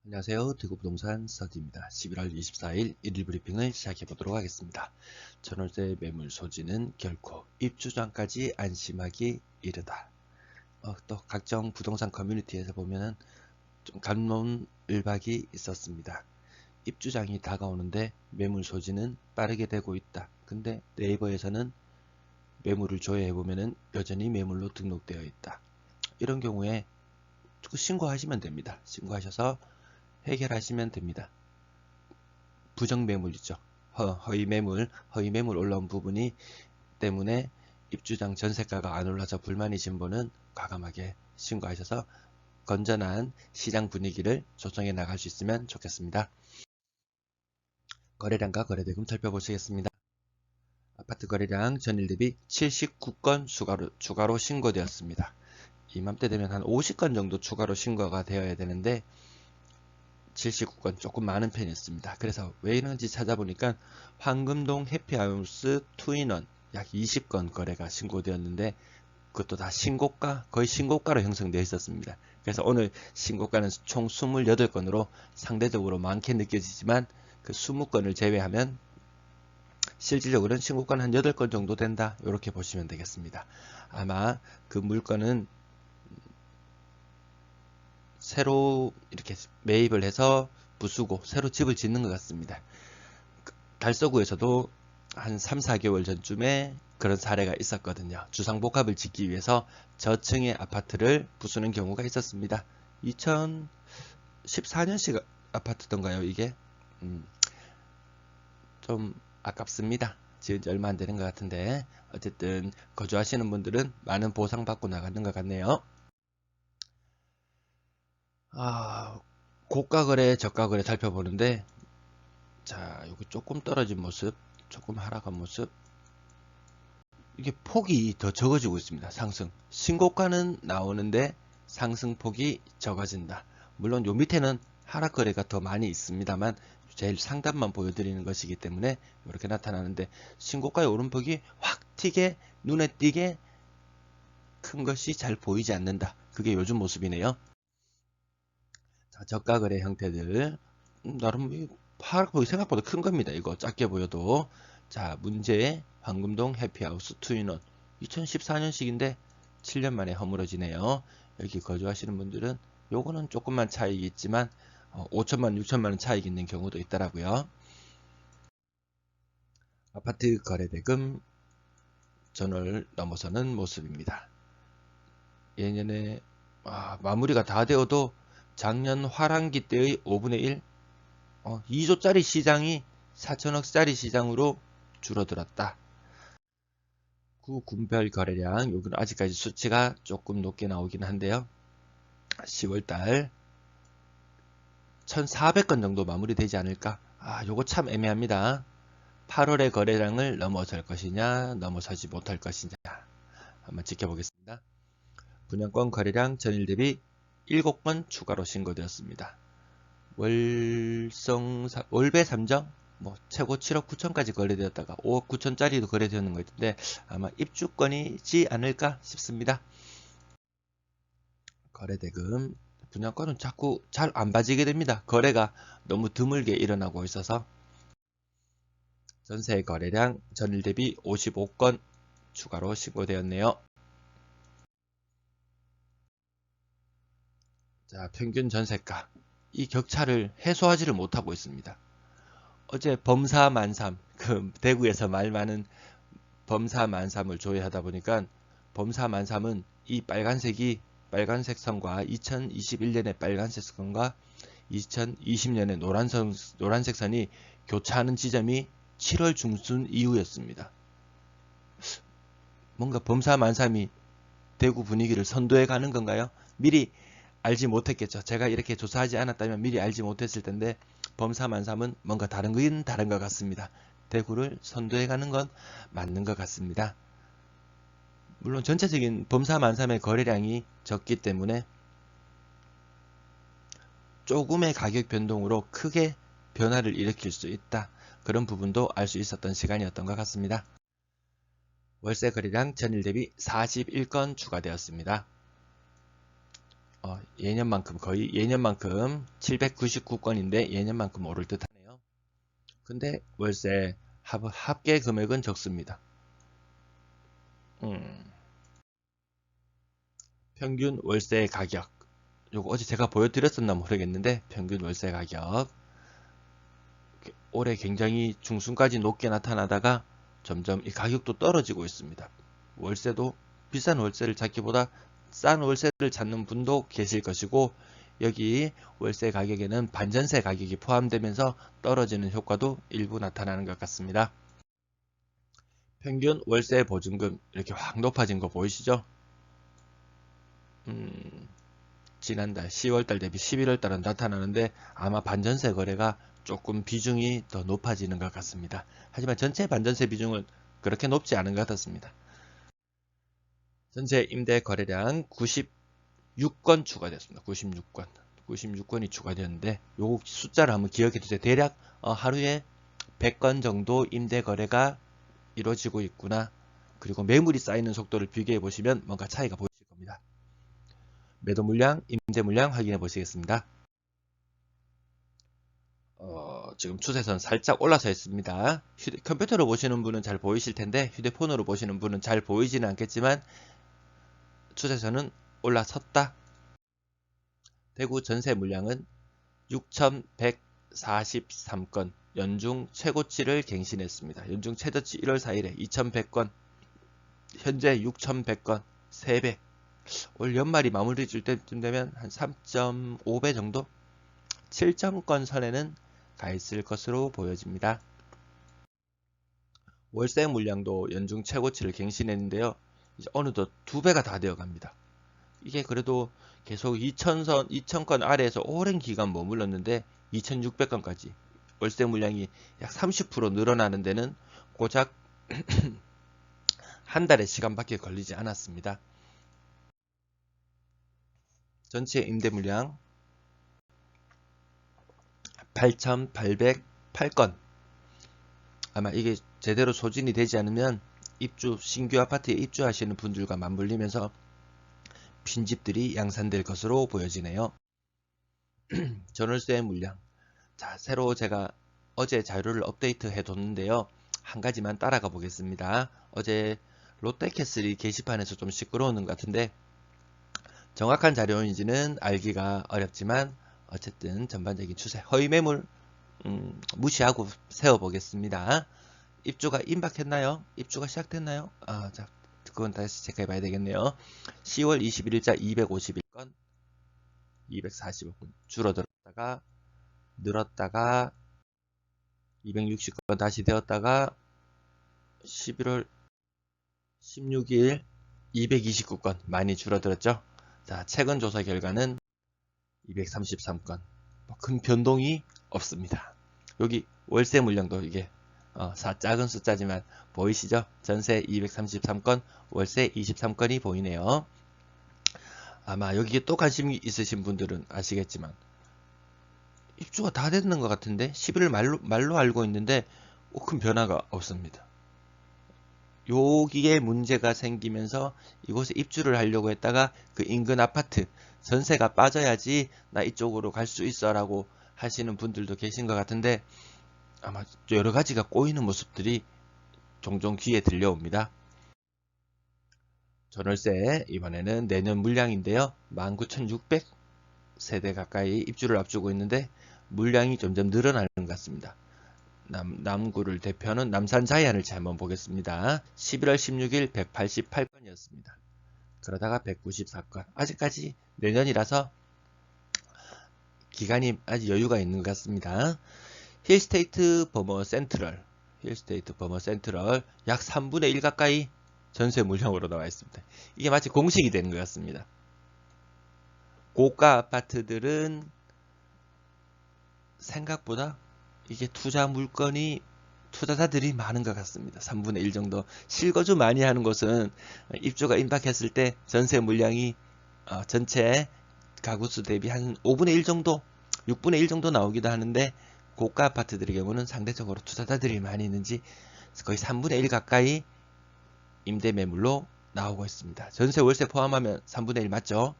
안녕하세요. 대구부동산 서디입니다. 11월 24일 1일 브리핑을 시작해 보도록 하겠습니다. 전월세 매물 소지는 결코 입주장까지 안심하기 이르다. 또 각종 부동산 커뮤니티에서 보면은 좀 갑론을박이 있었습니다. 입주장이 다가오는데 매물 소지는 빠르게 되고 있다. 근데 네이버에서는 매물을 조회해 보면은 여전히 매물로 등록되어 있다. 이런 경우에 신고하시면 됩니다. 신고하셔서 해결하시면 됩니다. 부정매물이죠. 허위매물 올라온 부분이 때문에 입주장 전세가가 안 올라서 불만이신 분은 과감하게 신고하셔서 건전한 시장 분위기를 조성해 나갈 수 있으면 좋겠습니다. 거래량과 거래대금 살펴보시겠습니다. 아파트 거래량 전일 대비 79건 추가로 신고되었습니다. 이맘때 되면 한 50건 정도 추가로 신고가 되어야 되는데 79건 조금 많은 편이었습니다. 그래서 왜 이런지 찾아보니까 황금동 해피하우스 투인원 약 20건 거래가 신고되었는데 그것도 다 신고가, 거의 신고가로 형성되어 있었습니다. 그래서 오늘 신고가는 총 28건으로 상대적으로 많게 느껴지지만 그 20건을 제외하면 실질적으로는 신고가는 한 8건 정도 된다. 이렇게 보시면 되겠습니다. 아마 그 물건은 새로 이렇게 매입을 해서 부수고 새로 집을 짓는 것 같습니다. 달서구에서도 한 3, 4개월 전쯤에 그런 사례가 있었거든요. 주상복합을 짓기 위해서 저층의 아파트를 부수는 경우가 있었습니다. 2014년식 아파트던가요, 이게? 좀 아깝습니다. 지은 지 얼마 안 되는 것 같은데 어쨌든 거주하시는 분들은 많은 보상받고 나가는 것 같네요. 고가 거래, 저가 거래 살펴보는데 자, 여기 조금 떨어진 모습, 조금 하락한 모습. 이게 폭이 더 적어지고 있습니다. 상승. 신고가는 나오는데 상승폭이 적어진다. 물론 요 밑에는 하락 거래가 더 많이 있습니다만 제일 상단만 보여드리는 것이기 때문에 이렇게 나타나는데 신고가의 오름폭이 확 튀게 눈에 띄게 큰 것이 잘 보이지 않는다. 그게 요즘 모습이네요. 자, 저가 거래 형태들 나름 하락폭이 생각보다 큰 겁니다. 이거 작게 보여도. 자, 문제의 황금동 해피하우스 투인원 2014년식인데 7년 만에 허물어지네요. 여기 거주하시는 분들은 요거는 조금만 차익이 있지만 5천만 6천만 원 차익 있는 경우도 있더라고요. 아파트 거래대금 전월 넘어서는 모습입니다. 예년에 마무리가 다 되어도 작년 화랑기 때의 5분의 1 2조짜리 시장이 4천억짜리 시장으로 줄어들었다. 구분별 거래량 여기는 아직까지 수치가 조금 높게 나오긴 한데요. 10월달 1400건 정도 마무리되지 않을까. 요거 참 애매합니다. 8월의 거래량을 넘어설 것이냐 넘어서지 못할 것이냐 한번 지켜보겠습니다. 분양권 거래량 전일 대비 7건 추가로 신고되었습니다. 월배 3정 최고 7억 9천까지 거래되었다가 5억 9천짜리도 거래되는 거 있는데 아마 입주권이지 않을까 싶습니다. 거래대금 분양권은 자꾸 잘 안 봐지게 됩니다. 거래가 너무 드물게 일어나고 있어서. 전세 거래량 전일 대비 55건 추가로 신고되었네요. 자, 평균 전세가 이 격차를 해소하지를 못하고 있습니다. 어제 범사만삼, 그 대구에서 말 많은 범사만삼을 조회하다 보니까 범사만삼은 이 빨간색 선과 2021년의 빨간색 선과 2020년의 노란색 선이 교차하는 지점이 7월 중순 이후였습니다. 뭔가 범사만삼이 대구 분위기를 선도해 가는 건가요? 미리 알지 못했겠죠. 제가 이렇게 조사하지 않았다면 미리 알지 못했을 텐데 범사만삼은 뭔가 다른 것 같습니다. 대구를 선도해 가는 건 맞는 것 같습니다. 물론 전체적인 범사만삼의 거래량이 적기 때문에 조금의 가격 변동으로 크게 변화를 일으킬 수 있다. 그런 부분도 알 수 있었던 시간이었던 것 같습니다. 월세 거래량 전일 대비 41건 추가되었습니다. 예년만큼 거의 예년만큼 799건인데 예년만큼 오를 듯하네요. 근데 월세 합계 금액은 적습니다. 평균 월세 가격 요거 어제 제가 보여드렸었나 모르겠는데 평균 월세 가격 올해 굉장히 중순까지 높게 나타나다가 점점 이 가격도 떨어지고 있습니다. 월세도 비싼 월세를 찾기보다 싼 월세를 찾는 분도 계실 것이고 여기 월세 가격에는 반전세 가격이 포함되면서 떨어지는 효과도 일부 나타나는 것 같습니다. 평균 월세 보증금 이렇게 확 높아진 거 보이시죠? 지난달 10월달 대비 11월달은 나타나는데 아마 반전세 거래가 조금 비중이 더 높아지는 것 같습니다. 하지만 전체 반전세 비중은 그렇게 높지 않은 것 같습니다. 전체 임대 거래량 96건 추가되었습니다. 96건이 추가되었는데 요 숫자를 한번 기억해 두세요. 대략 하루에 100건 정도 임대 거래가 이루어지고 있구나. 그리고 매물이 쌓이는 속도를 비교해 보시면 뭔가 차이가 보이실 겁니다. 매도 물량, 임대 물량 확인해 보시겠습니다. 지금 추세선 살짝 올라서 있습니다. 컴퓨터로 보시는 분은 잘 보이실 텐데 휴대폰으로 보시는 분은 잘 보이지는 않겠지만 추세선은 올라섰다. 대구 전세 물량은 6,143건 연중 최고치를 갱신했습니다. 연중 최저치 1월 4일에 2,100건 현재 6,100건 3배. 올 연말이 마무리 줄 때쯤 되면 한 3.5배 정도 7점권 선에는 가 있을 것으로 보여집니다. 월세 물량도 연중 최고치를 갱신했는데요. 이제 어느덧 2배가 다 되어 갑니다. 이게 그래도 계속 2,000건 아래에서 오랜 기간 머물렀는데 2,600건까지 월세 물량이 약 30% 늘어나는 데는 고작 한 달의 시간밖에 걸리지 않았습니다. 전체 임대 물량 8,808건. 아마 이게 제대로 소진이 되지 않으면 신규 아파트에 입주하시는 분들과 맞물리면서 빈집들이 양산될 것으로 보여지네요. 전월세 물량. 자, 새로 제가 어제 자료를 업데이트 해 뒀는데요. 한 가지만 따라가 보겠습니다. 어제 롯데캐슬이 게시판에서 좀 시끄러운 것 같은데 정확한 자료인지는 알기가 어렵지만 어쨌든 전반적인 추세 허위 매물 무시하고 세워보겠습니다. 입주가 임박했나요? 입주가 시작됐나요? 자, 그건 다시 체크해 봐야 되겠네요. 10월 21일자 251건 245건 줄어들었다가 늘었다가 260건 다시 되었다가 11월 16일 229건 많이 줄어들었죠. 자, 최근 조사 결과는 233건 큰 변동이 없습니다. 여기 월세 물량도 이게 작은 숫자지만 보이시죠? 전세 233건, 월세 23건이 보이네요. 아마 여기에 또 관심 있으신 분들은 아시겠지만 입주가 다 됐는 것 같은데 11월 말로 알고 있는데 큰 변화가 없습니다. 여기에 문제가 생기면서 이곳에 입주를 하려고 했다가 그 인근 아파트 전세가 빠져야지 나 이쪽으로 갈 수 있어 라고 하시는 분들도 계신 것 같은데 아마 여러 가지가 꼬이는 모습들이 종종 귀에 들려옵니다. 전월세 이번에는 내년 물량인데요. 19,600세대 가까이 입주를 앞두고 있는데 물량이 점점 늘어나는 것 같습니다. 남구를 대표하는 남산 자이언을 한번 보겠습니다. 11월 16일 188건이었습니다. 그러다가 194건. 아직까지 내년이라서 기간이 아직 여유가 있는 것 같습니다. 힐스테이트 버머 센트럴 약 3분의 1 가까이 전세 물량으로 나와 있습니다. 이게 마치 공식이 되는 것 같습니다. 고가 아파트들은 생각보다 이게 투자자들이 많은 것 같습니다. 3분의 1 정도. 실거주 많이 하는 곳은 입주가 임박했을 때 전세 물량이 전체 가구수 대비 한 5분의 1 정도, 6분의 1 정도 나오기도 하는데 고가 아파트들의 경우는 상대적으로 투자자들이 많이 있는지 거의 3분의 1 가까이 임대 매물로 나오고 있습니다. 전세 월세 포함하면 3분의 1 맞죠?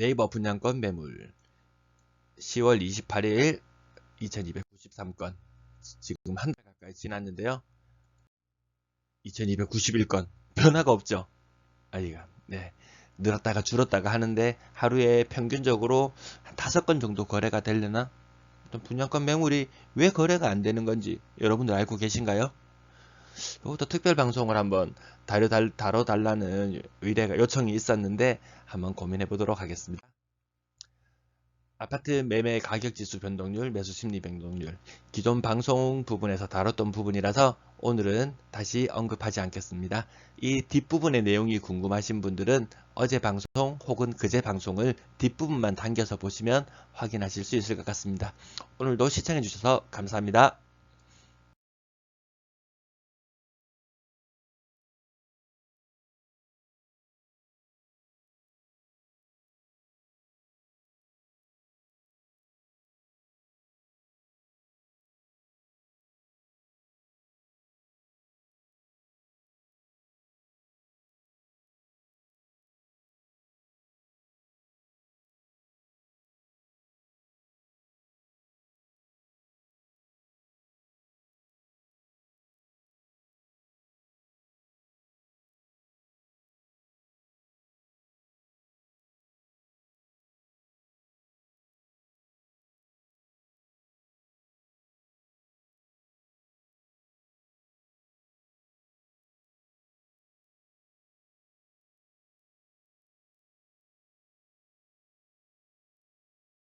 네이버 분양권 매물 10월 28일 2293건, 지금 한 달 가까이 지났는데요. 2291건 변화가 없죠. 아이가 네, 늘었다가 줄었다가 하는데 하루에 평균적으로 한 5건 정도 거래가 되려나? 어떤 분양권 매물이 왜 거래가 안 되는 건지 여러분들 알고 계신가요? 이것도 특별 방송을 한번 다뤄달라는 의뢰가 요청이 있었는데 한번 고민해 보도록 하겠습니다. 아파트 매매 가격 지수 변동률, 매수 심리 변동률, 기존 방송 부분에서 다뤘던 부분이라서 오늘은 다시 언급하지 않겠습니다. 이 뒷부분의 내용이 궁금하신 분들은 어제 방송 혹은 그제 방송을 뒷부분만 당겨서 보시면 확인하실 수 있을 것 같습니다. 오늘도 시청해 주셔서 감사합니다.